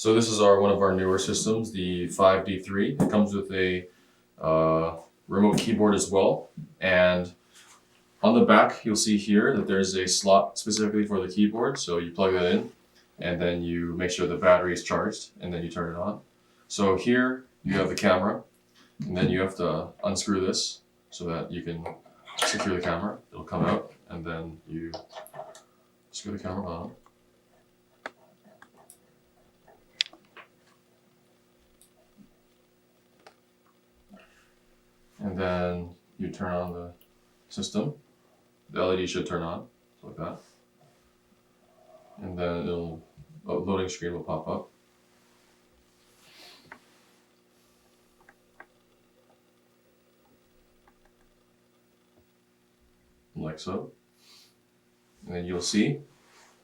So this is one of our newer systems, the 5D3. It comes with a remote keyboard as well. And on the back, you'll see here that there's a slot specifically for the keyboard. So you plug that in, and then you make sure the battery is charged, and then you turn it on. So here you have the camera, and then you have to unscrew this so that you can secure the camera. It'll come out, and then you screw the camera on. And then you turn on the system. The LED should turn on, like that. And then a loading screen will pop up. Like so. And then you'll see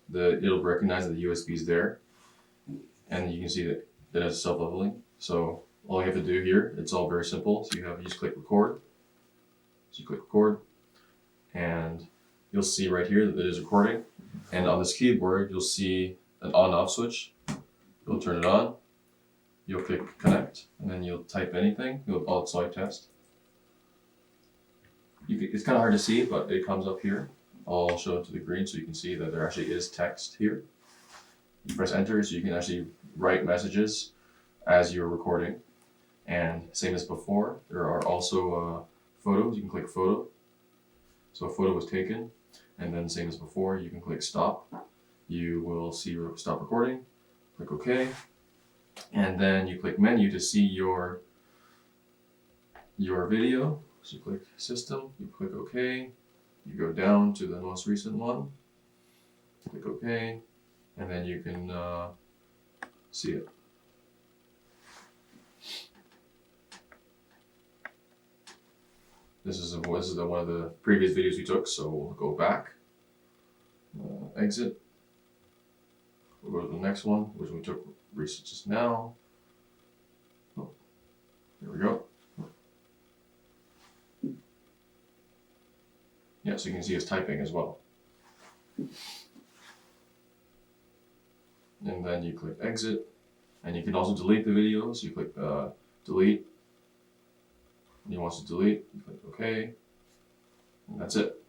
that it'll recognize that the USB is there. And you can see that it has self-leveling. So all you have to do here, it's all very simple. So you just click record. So you click record, and you'll see right here that it is recording. And on this keyboard, you'll see an on-off switch. You'll turn it on. You'll click connect, and then you'll type anything. You'll call it soy test. It's kind of hard to see, but it comes up here. I'll show it to the green so you can see that there actually is text here. You press enter so you can actually write messages as you're recording. And same as before, there are also photos. You can click photo. So a photo was taken, and then same as before, you can click stop. You will see stop recording. Click OK, and then you click menu to see your video. So you click system. You click OK. You go down to the most recent one. Click OK, and then you can see it. This is one of the previous videos we took, so we'll go back, exit. We'll go to the next one, which we took just now. Oh, here we go. Yeah, so you can see us typing as well. And then you click exit, and you can also delete the video. So you click delete. And he wants to delete, you click OK, and that's it.